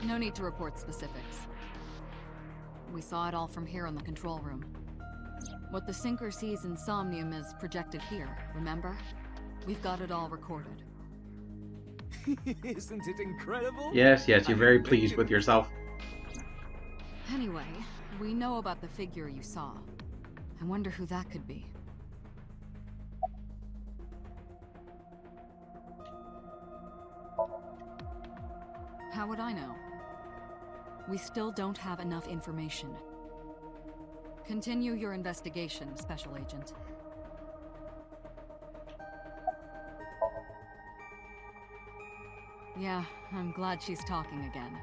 No need to report specifics. We saw it all from here in the control room. What the sinker sees in Somnium is projected here, remember? We've got it all recorded. Isn't it incredible? Yes, you're very pleased with yourself. Anyway, we know about the figure you saw. I wonder who that could be. How would I know? We still don't have enough information. Continue your investigation, Special Agent. Yeah, I'm glad she's talking again.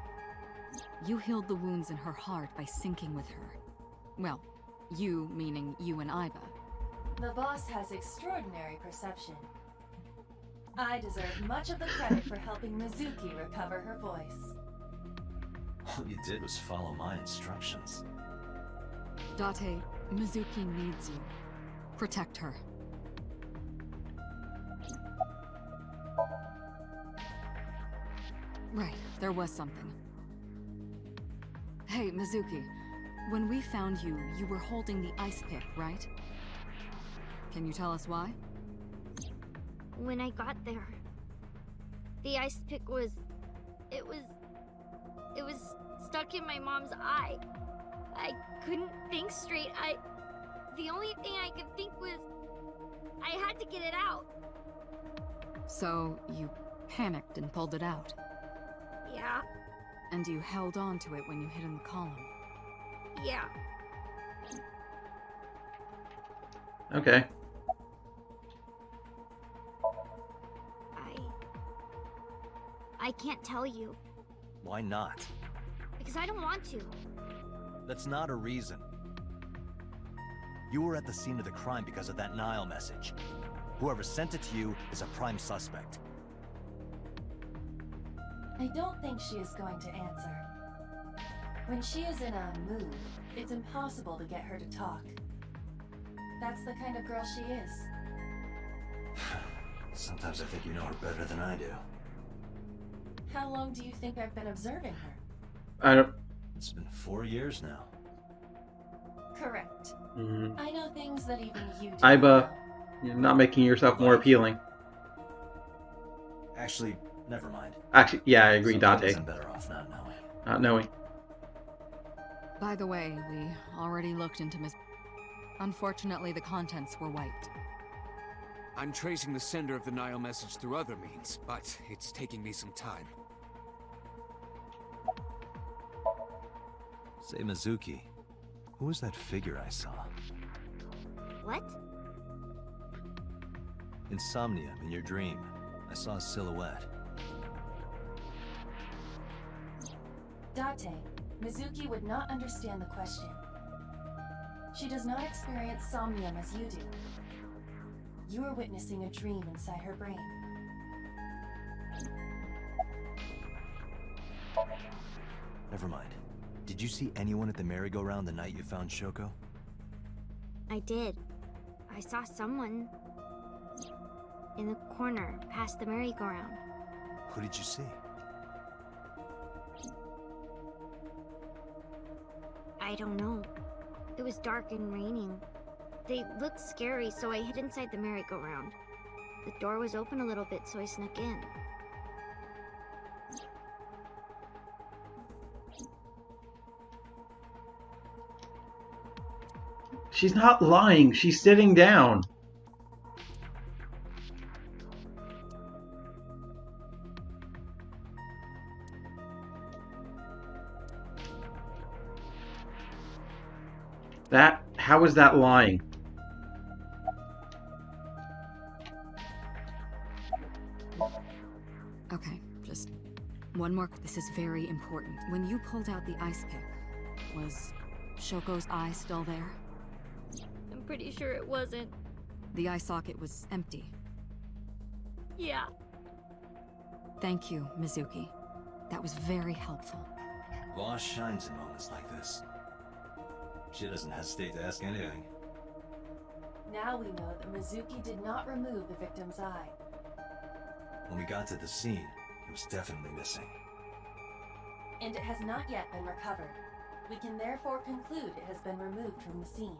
You healed the wounds in her heart by syncing with her. Well, you meaning you and Iba. The boss has extraordinary perception. I deserve much of the credit for helping Mizuki recover her voice. All you did was follow my instructions. Date, Mizuki needs you. Protect her. Right, there was something. Hey, Mizuki. When we found you, you were holding the ice pick, right? Can you tell us why? When I got there, the ice pick was... It was stuck in my mom's eye. I couldn't think straight. The only thing I could think was... I had to get it out. So, you panicked and pulled it out? Yeah. And you held on to it when you hid in the column? Yeah. Okay. I can't tell you. Why not? Because I don't want to. That's not a reason. You were at the scene of the crime because of that Nile message. Whoever sent it to you is a prime suspect. I don't think she is going to answer. When she is in a mood, it's impossible to get her to talk. That's the kind of girl she is. Sometimes I think you know her better than I do. How long do you think I've been observing her? I don't... It's been 4 years now. Correct. Mm-hmm. I know things that even you do. Iba, you're not making yourself more appealing. Actually, never mind. Actually, yeah, I agree, Date. I'm better off not knowing. Not knowing. By the way, we already looked into Miss... Unfortunately, the contents were wiped. I'm tracing the sender of the Nile message through other means, but it's taking me some time. Say, Mizuki, who was that figure I saw? What? In Somnium, in your dream, I saw a silhouette. Date, Mizuki would not understand the question. She does not experience Somnium as you do. You are witnessing a dream inside her brain. Never mind. Did you see anyone at the merry-go-round the night you found Shoko? I did. I saw someone in the corner past the merry-go-round. Who did you see? I don't know. It was dark and raining. They looked scary, so I hid inside the merry-go-round. The door was open a little bit, so I snuck in. She's not lying. She's sitting down. How is that lying? Okay, just one more. This is very important. When you pulled out the ice pick, was Shoko's eye still there? I'm pretty sure it wasn't. The eye socket was empty. Yeah. Thank you, Mizuki. That was very helpful. Law shines in moments like this. She doesn't hesitate to ask anything. Now we know that Mizuki did not remove the victim's eye. When we got to the scene, it was definitely missing. and it has not yet been recovered. We can therefore conclude it has been removed from the scene.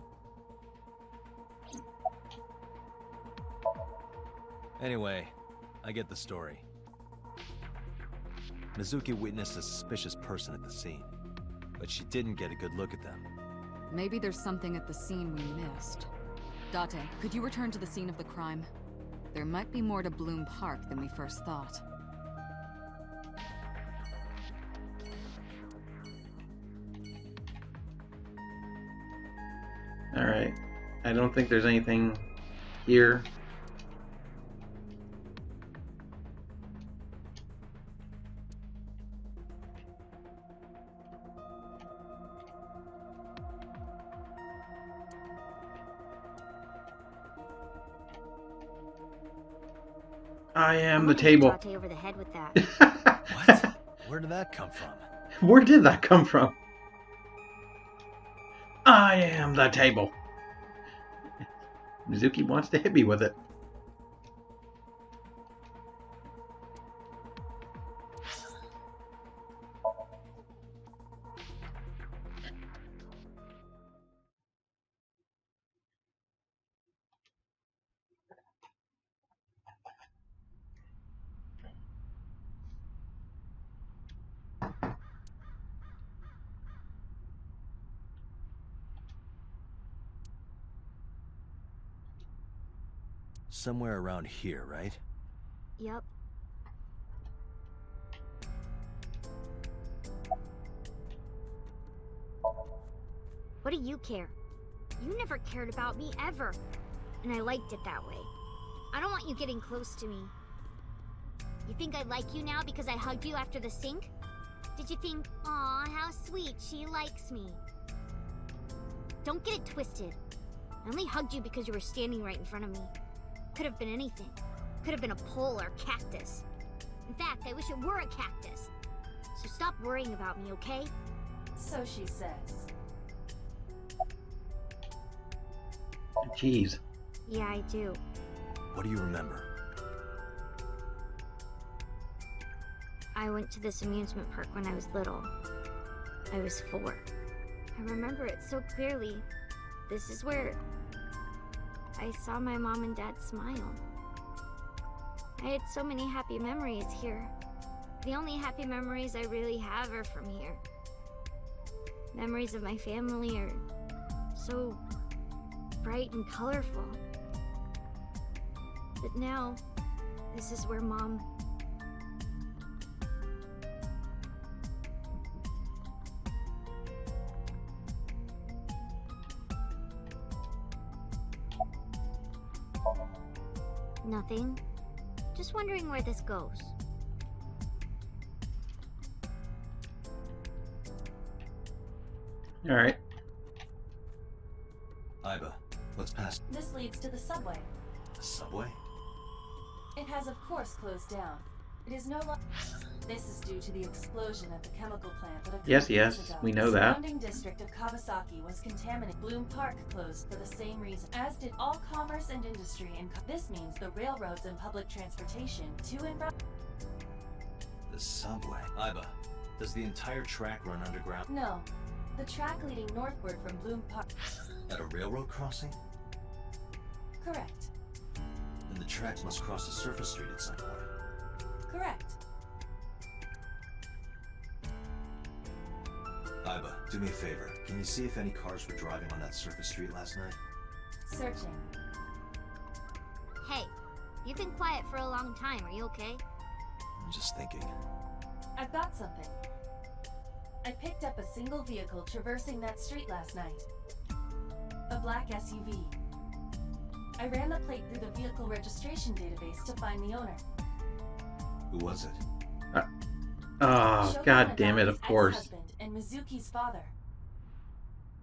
Anyway, I get the story. Mizuki witnessed a suspicious person at the scene, but she didn't get a good look at them. Maybe there's something at the scene we missed. Date, could you return to the scene of the crime? There might be more to Bloom Park than we first thought. Alright. I don't think there's anything here. I am the table. Date over the head with that. What? Where did that come from? Where did that come from? I am the table. Mizuki wants to hit me with it. Somewhere around here, right? Yep. What do you care? You never cared about me, ever. And I liked it that way. I don't want you getting close to me. You think I like you now because I hugged you after the sink? Did you think, aw, how sweet, she likes me? Don't get it twisted. I only hugged you because you were standing right in front of me. Could have been anything. Could have been a pole or a cactus. In fact, I wish it were a cactus. So stop worrying about me, okay? So she says. Jeez. Yeah, I do. What do you remember? I went to this amusement park when I was little. I was 4. I remember it so clearly. This is where I saw my mom and dad smile. I had so many happy memories here. The only happy memories I really have are from here. Memories of my family are so bright and colorful. But now, this is where Mom... Nothing. Just wondering where this goes. All right. Iba, what's past This leads to the subway. the subway? It has, of course, closed down. It is no longer. This is due to the explosion at the chemical plant that occurred Yes, years yes, ago. we know the that. surrounding district of Kawasaki was contaminated. Bloom Park closed for the same reason, as did all commerce and industry. This means the railroads and public transportation to and from. The subway. Iba, does the entire track run underground? No, the track leading northward from Bloom Park. At a railroad crossing? Correct. Then the tracks must cross a surface street at some point. Correct. Iba, do me a favor. Can you see if any cars were driving on that surface street last night? Searching. Hey, you've been quiet for a long time. Are you okay? I'm just thinking. I've got something. I picked up a single vehicle traversing that street last night. A black SUV. I ran the plate through the vehicle registration database to find the owner. Who was it? Oh, Shogun god damn it, Nagami's of course. ex-husband and Mizuki's father.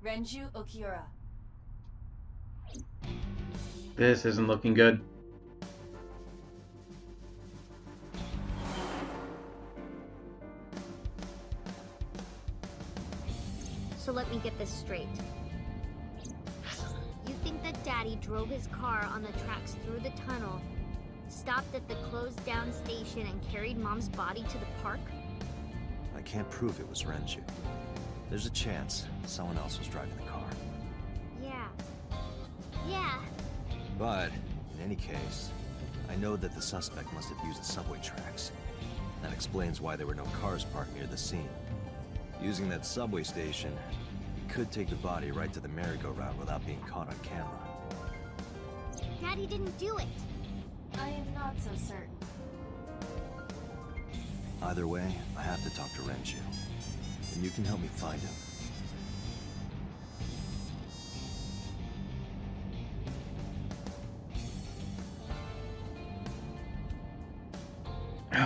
Renju Okiura. This isn't looking good. So let me get this straight. You think that Daddy drove his car on the tracks through the tunnel, stopped at the closed down station, and carried Mom's body to the park? I can't prove it was Renju. There's a chance someone else was driving the car. Yeah. Yeah. But, in any case, I know that the suspect must have used the subway tracks. That explains why there were no cars parked near the scene. Using that subway station, he could take the body right to the merry-go-round without being caught on camera. Daddy didn't do it. I am not so certain. Either way, I have to talk to Renju. And you can help me find him. I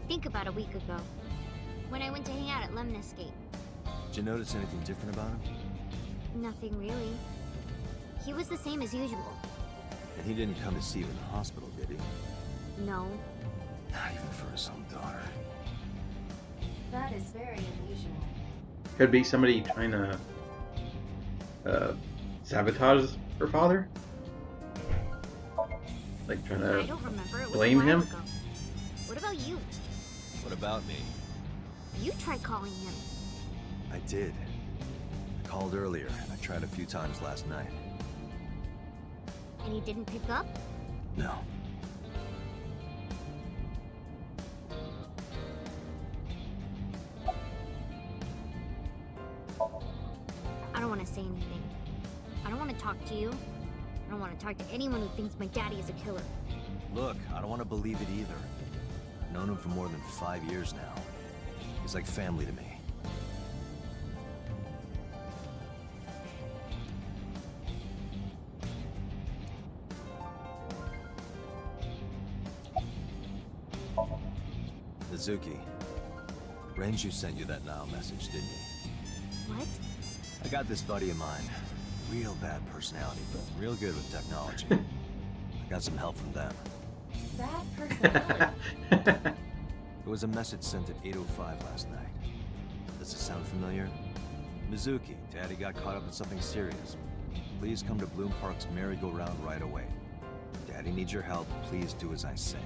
think about a week ago, when I went to hang out at Lemniscape. Did you notice anything different about him? Nothing really. He was the same as usual. And he didn't come to see you in the hospital, did he? No. Not even for his own daughter. That is very unusual. Could be somebody trying to sabotage her father? Like trying I to don't remember. It was blame a while him? ago. What about you? What about me? You tried calling him. I did. I called earlier, and I tried a few times last night. And he didn't pick up? No. I don't want to say anything. I don't want to talk to you. I don't want to talk to anyone who thinks my daddy is a killer. Look, I don't want to believe it either. I've known him for more than 5 years now. He's like family to me. Mizuki, Renju sent you that Nile message, didn't he? What? I got this buddy of mine. Real bad personality, but real good with technology. I got some help from them. Bad personality. It was a message sent at 8:05 last night. Does it sound familiar? Mizuki, Daddy got caught up in something serious. Please come to Bloom Park's merry-go-round right away. Daddy needs your help. Please do as I say.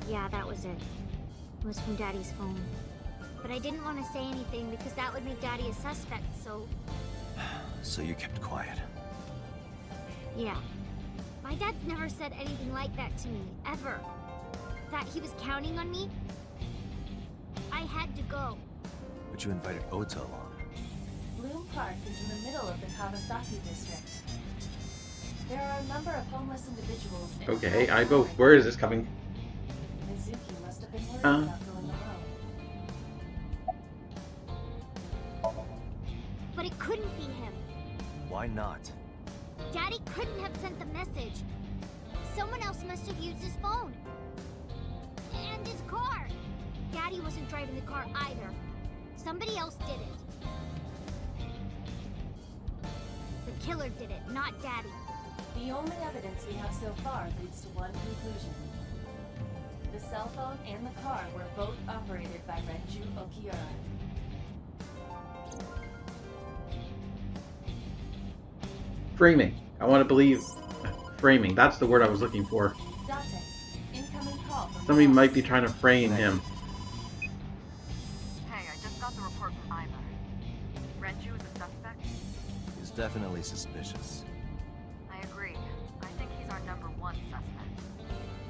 Yeah, that was it. It was from Daddy's phone. But I didn't want to say anything because that would make Daddy a suspect, so... So you kept quiet. Yeah. My dad's never said anything like that to me, ever. That he was counting on me? I had to go. But you invited Ota along. Bloom Park is in the middle of the Kawasaki district. There are a number of homeless individuals. in Okay, the I go. area. Where is this coming? Mizuki must have been worried Huh? about going alone. But it couldn't be him. Why not? Daddy couldn't have sent the message. Someone else must have used his phone. And his car. Daddy wasn't driving the car either. Somebody else did it. The killer did it, not Daddy. The only evidence we have so far leads to one conclusion. The cell phone and the car were both operated by Renju Okiura. Framing. I want to believe framing. That's the word I was looking for. Date, incoming call from Somebody the might be office. trying to frame him. Hey, I just got the report from Iva. Renju is a suspect? He's definitely suspicious. I agree. I think he's our number one suspect.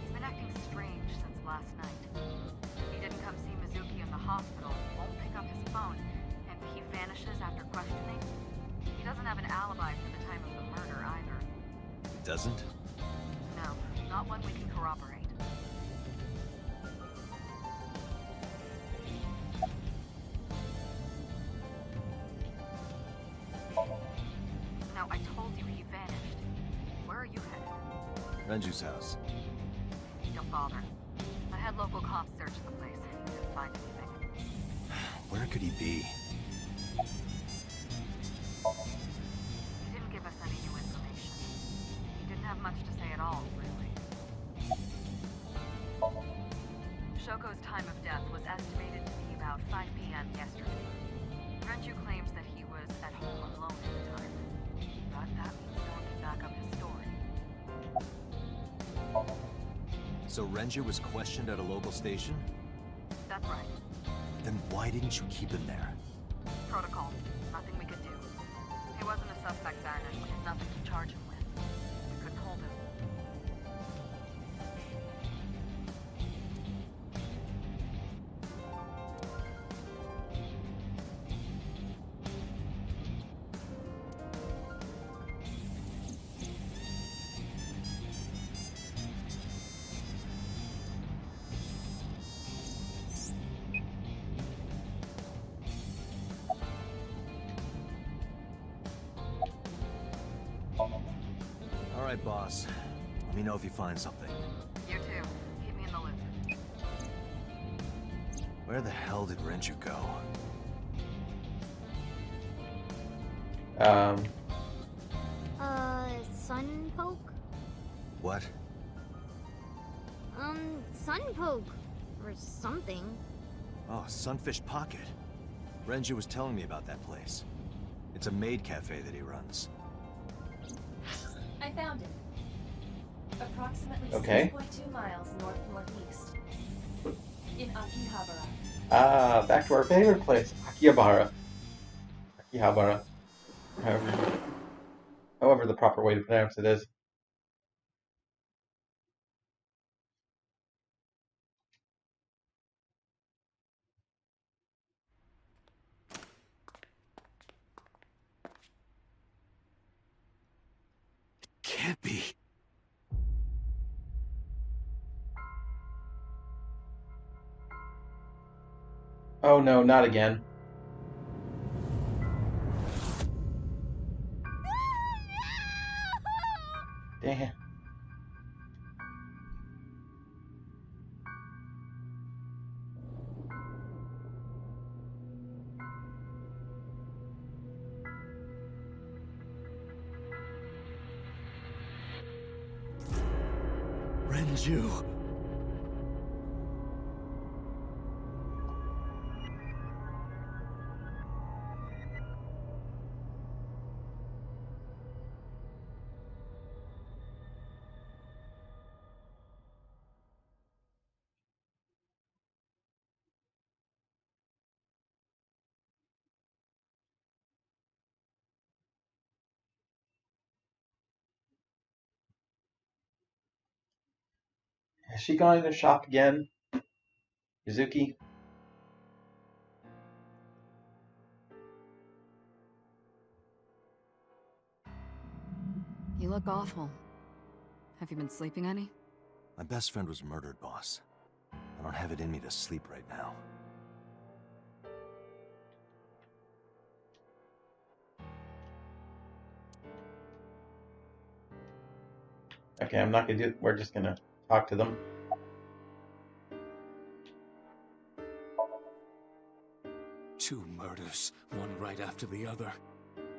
He's been acting strange since last night. He didn't come see Mizuki in the hospital, won't pick up his phone, and he vanishes after questioning. He doesn't have an alibi for the time of the murder either. He doesn't? No, not one we can corroborate. Now, I told you he vanished. Where are you headed? Renju's house. Don't bother. I had local cops search the place. Didn't find anything. Where could he be? He didn't give us any new information. He didn't have much to say at all, really. Shoko's time of death was estimated to be about about 5 p.m. yesterday. Renju claims that he was at home alone at the time. But that means no one can back up his story. So Renju was questioned at a local station? That's right. Then why didn't you keep him there? Protocol. Nothing we could do. He wasn't a suspect then, and we had nothing to charge him with. We couldn't hold him. All right, boss. Let me know if you find something. You too. Keep me in the loop. Where the hell did Renju go? Sun poke? What? Sun poke. Or something. Oh, Sunfish Pocket. Renju was telling me about that place. It's a maid cafe that he runs. I found it. Approximately Okay. 6.2 miles north-northeast. In Akihabara. Ah, back to our favorite place, Akihabara. Akihabara. However the proper way to pronounce it is. Can't be. Oh no, not again. Damn. Renju. Has she gone to the shop again? Yuzuki? You look awful. Have you been sleeping any? My best friend was murdered, boss. I don't have it in me to sleep right now. Okay, I'm not gonna do it. We're just gonna talk to them. Two murders, one right after the other.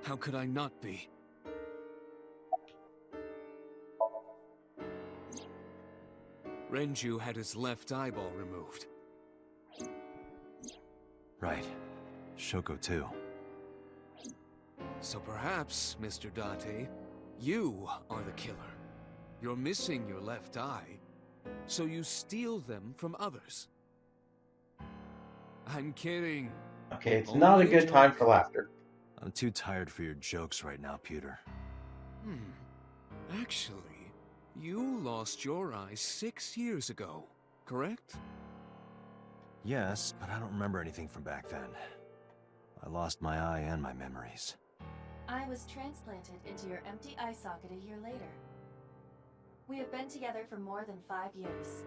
How could I not be? Renju had his left eyeball removed. Right. Shoko too. So perhaps, Mr. Date, you are the killer. You're missing your left eye, so you steal them from others. I'm kidding. Okay, it's Only not a a good time joke. for laughter. I'm too tired for your jokes right now, Peter. Actually, you lost your eye 6 years ago, correct? Yes, but I don't remember anything from back then. I lost my eye and my memories. I was transplanted into your empty eye socket a year later. We have been together for more than 5 years.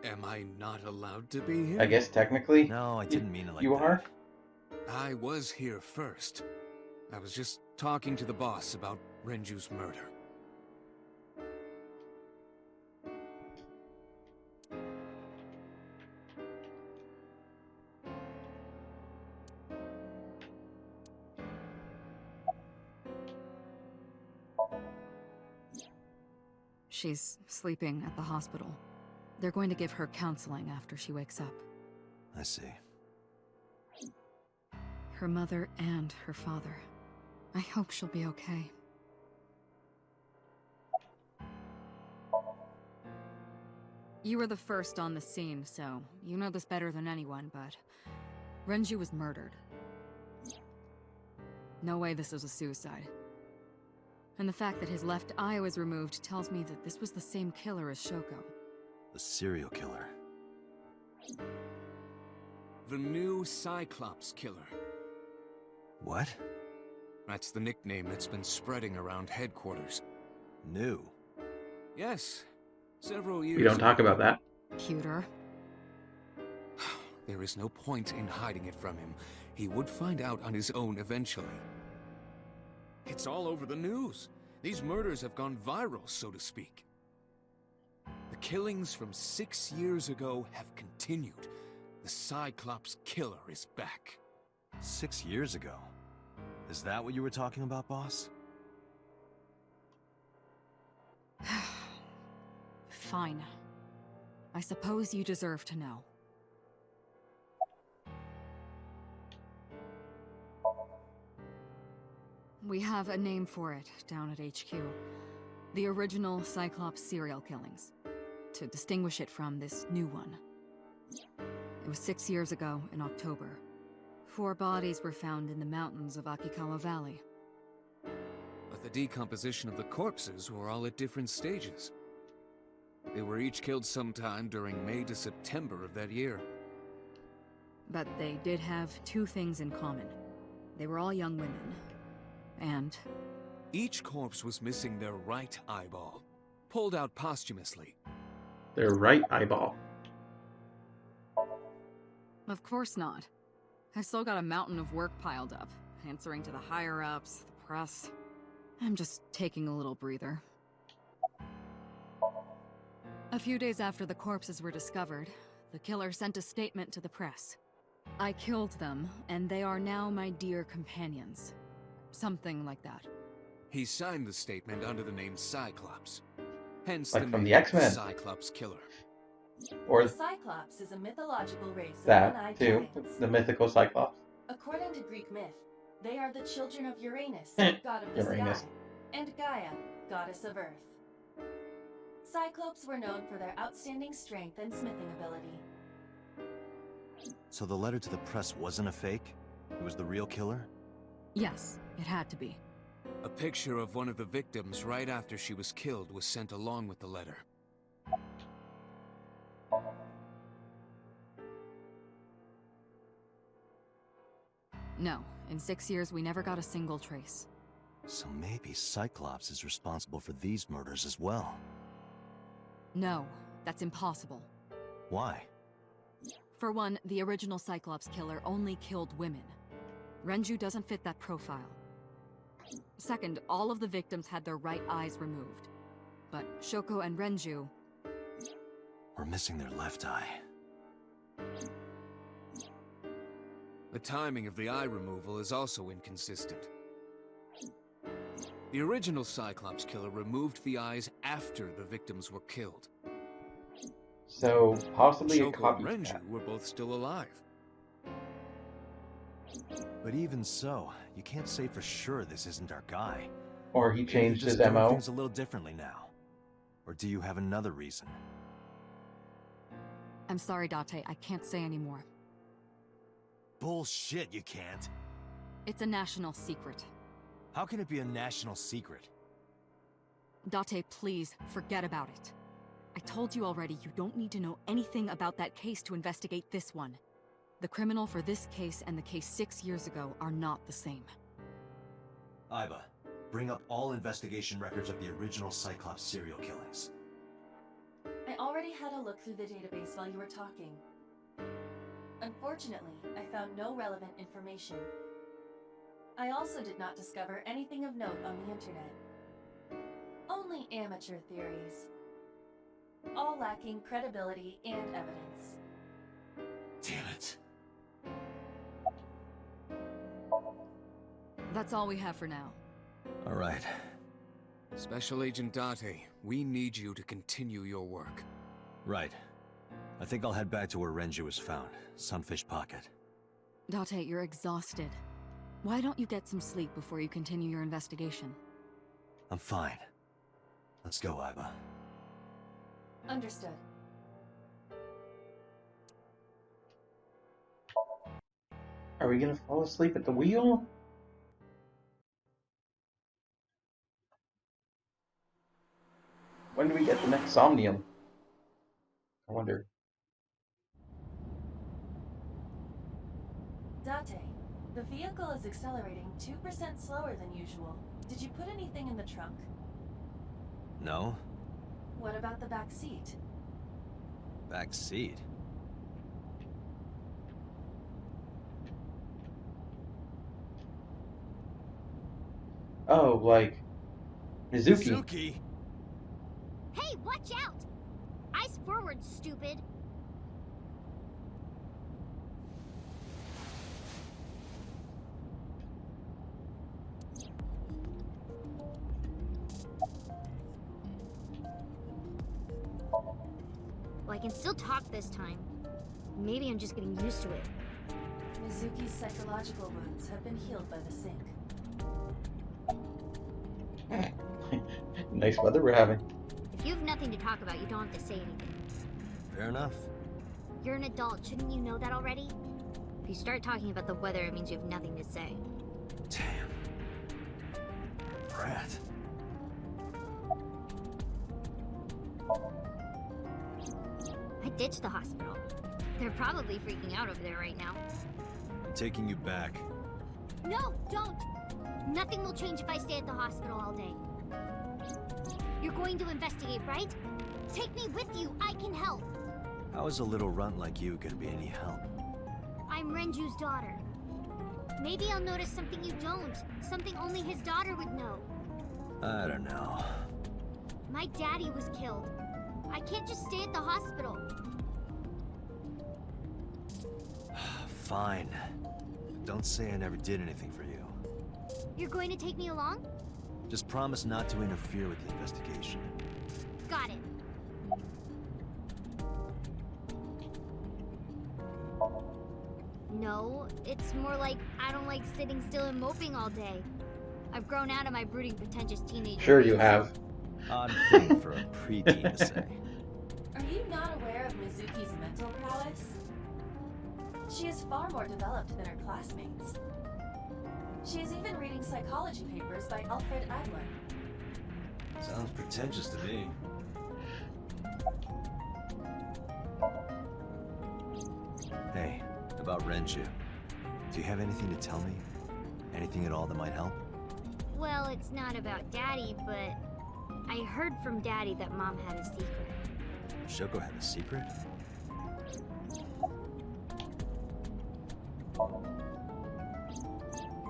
Am I not allowed to be here? I guess technically No, I didn't mean it like you that. are. I was here first. I was just talking to the boss about Renju's murder. She's sleeping at the hospital. They're going to give her counseling after she wakes up. I see. Her mother and her father. I hope she'll be okay. You were the first on the scene, so you know this better than anyone, but Renju was murdered. No way this was a suicide. And the fact that his left eye was removed tells me that this was the same killer as Shoko. The serial killer. The new Cyclops killer. What? That's the nickname that's been spreading around headquarters. New? Yes. Several years We don't talk about that. Cuter. There is no point in hiding it from him. He would find out on his own eventually. It's all over the news. These murders have gone viral, so to speak. The killings from 6 years ago have continued. The Cyclops killer is back. 6 years ago? Is that what you were talking about, boss? Fine. I suppose you deserve to know. We have a name for it down at HQ. The original Cyclops serial killings. To distinguish it from this new one. It was 6 years ago in October. 4 bodies were found in the mountains of Akikawa Valley. But the decomposition of the corpses were all at different stages. They were each killed sometime during May to September of that year. But they did have 2 things in common. They were all young women. And Each corpse was missing their right eyeball, pulled out posthumously. Their right eyeball. of course not. I still got a mountain of work piled up, answering to the higher-ups, the press. I'm just taking a little breather. A few days after the corpses were discovered, the killer sent a statement to the press. I killed them, and they are now my dear companions. Something like that. He signed the statement under the name Cyclops. Hence Like the from name the X-Men. Cyclops Killer. Or The Cyclops is a mythological race of that, one-eyed too. giants. The mythical Cyclops. According to Greek myth, they are the children of Uranus, Eh, god of the Uranus. sky, and Gaia, goddess of earth. Cyclopes were known for their outstanding strength and smithing ability. So the letter to the press wasn't a fake? It was the real killer? Yes, it had to be. A picture of one of the victims right after she was killed was sent along with the letter. No, in 6 years we never got a single trace. So maybe Cyclops is responsible for these murders as well. No, that's impossible. Why? For one, the original Cyclops killer only killed women. Renju doesn't fit that profile. Second, all of the victims had their right eyes removed. But Shoko and Renju... We're missing their left eye. The timing of the eye removal is also inconsistent. The original Cyclops killer removed the eyes after the victims were killed. So, possibly a Shoko and copycat. Renju were both still alive. But even so, you can't say for sure this isn't our guy. Or he Maybe changed they're his just doing MO. things a little differently now. Or do you have another reason? I'm sorry, Date, I can't say anymore. Bullshit, you can't. It's a national secret. How can it be a national secret? Date, please, forget about it. I told you already you don't need to know anything about that case to investigate this one. The criminal for this case and the case 6 years ago are not the same. Iba, bring up all investigation records of the original Cyclops serial killings. I already had a look through the database while you were talking. Unfortunately, I found no relevant information. I also did not discover anything of note on the internet. Only amateur theories. All lacking credibility and evidence. Damn it. That's all we have for now. All right. Special Agent Date, we need you to continue your work. Right. I think I'll head back to where Renju was found. Sunfish Pocket. Date, you're exhausted. Why don't you get some sleep before you continue your investigation? I'm fine. Let's go, Iva. Understood. Are we gonna fall asleep at the wheel? When do we get the next Somnium? I wonder. Date, the vehicle is accelerating 2% slower than usual. Did you put anything in the trunk? No? What about the back seat? Back seat? Oh, like Mizuki. Mizuki! Hey, watch out! Eyes forward, stupid. Well, I can still talk this time. Maybe I'm just getting used to it. Mizuki's psychological wounds have been healed by the sink. Nice weather we're having. If you have nothing to talk about, you don't have to say anything. Fair enough. You're an adult, shouldn't you know that already? If you start talking about the weather, it means you have nothing to say. Damn. Brat. I ditched the hospital. They're probably freaking out over there right now. I'm taking you back. No, don't! Nothing will change if I stay at the hospital all day. You're going to investigate, right? Take me with you, I can help! How is a little runt like you gonna be any help? I'm Renju's daughter. Maybe I'll notice something you don't. Something only his daughter would know. I don't know. My daddy was killed. I can't just stay at the hospital. Fine. Don't say I never did anything for you. You're going to take me along? Just promise not to interfere with the investigation. Got it. No, it's more like I don't like sitting still and moping all day. I've grown out of my brooding, pretentious teenager. Sure you phase. have. Odd thing for a preteen to say. Are you not aware of Mizuki's mental prowess? She is far more developed than her classmates. She is even reading psychology papers by Alfred Adler. Sounds pretentious to me. Hey, about Renju. Do you have anything to tell me? Anything at all that might help? Well, it's not about Daddy, but I heard from Daddy that Mom had a secret. Shoko had a secret?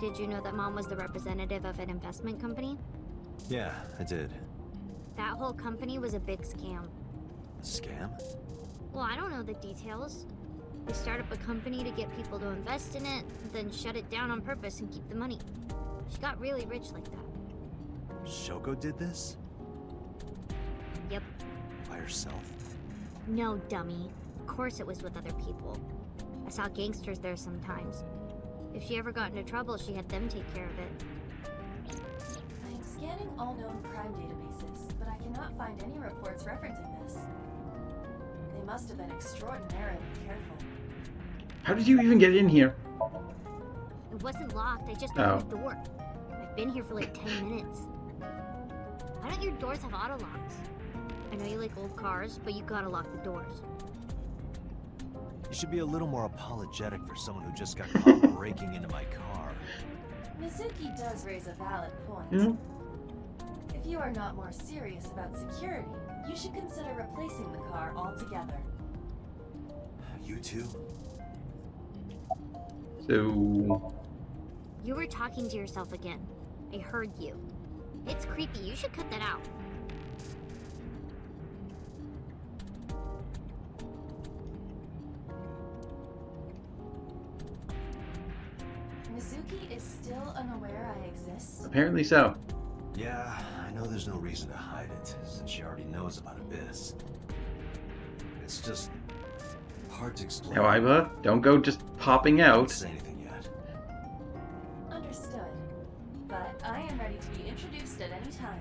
Did you know that Mom was the representative of an investment company? Yeah, I did. That whole company was a big scam. A scam? Well, I don't know the details. They start up a company to get people to invest in it, then shut it down on purpose and keep the money. She got really rich like that. Shoko did this? Yep. By herself? No, dummy. Of course it was with other people. I saw gangsters there sometimes. If she ever got into trouble, she had them take care of it. I am scanning all known crime databases, but I cannot find any reports referencing this. They must have been extraordinarily careful. How did you even get in here? It wasn't locked, I just Oh. opened the door. I've been here for like 10 minutes. Why don't your doors have auto locks? I know you like old cars, but you gotta lock the doors. You should be a little more apologetic for someone who just got caught breaking into my car. Mizuki does raise a valid point. Mhm. If you are not more serious about security, you should consider replacing the car altogether. You too? So, You were talking to yourself again. I heard you. It's creepy, you should cut that out. Mizuki is still unaware I exist. apparently so. Yeah, I know there's no reason to hide it, since she already knows about Abyss. It's just... Hard to explain. Now, Iva, don't go just popping Don't out. say anything yet. Understood. But I am ready to be introduced at any time.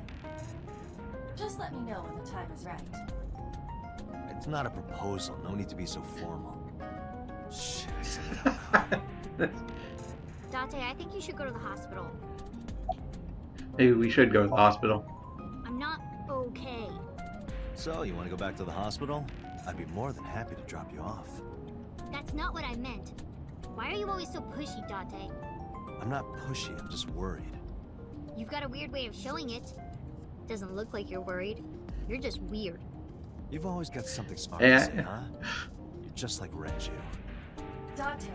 Just let me know when the time is right. It's not a proposal. No need to be so formal. Shit, I said it out loud. Dante, I think you should go to the hospital. Maybe we should go to the hospital. I'm not okay. So, you want to go back to the hospital? I'd be more than happy to drop you off. That's not what I meant. Why are you always so pushy, Dante? I'm not pushy, I'm just worried. You've got a weird way of showing it. Doesn't look like you're worried. You're just weird. You've always got something smart Yeah. to say, huh? You're just like Renju. Dante,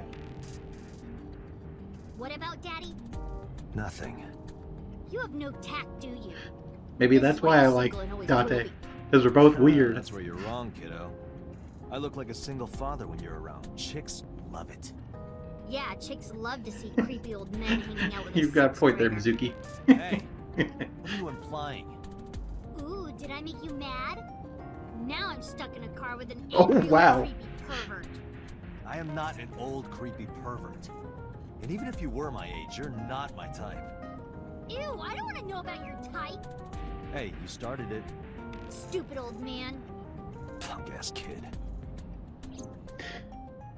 What about Daddy? Nothing. You have no tact, do you? Maybe This is that's why I you're like single and always Dante. groovy. Because we're both weird. That's where you're wrong, kiddo. I look like a single father when you're around. Chicks love it. Yeah, chicks love to see creepy old men hanging out with a You've got a point there, sixth Mizuki. Hey, what are you implying? grader. Ooh, did I make you mad? Now I'm stuck in a car with an Oh, angry old wow. creepy pervert. I am not an old, creepy pervert. And even if you were my age, you're not my type. Ew, I don't want to know about your type. Hey, you started it. Stupid old man. Punk-ass kid.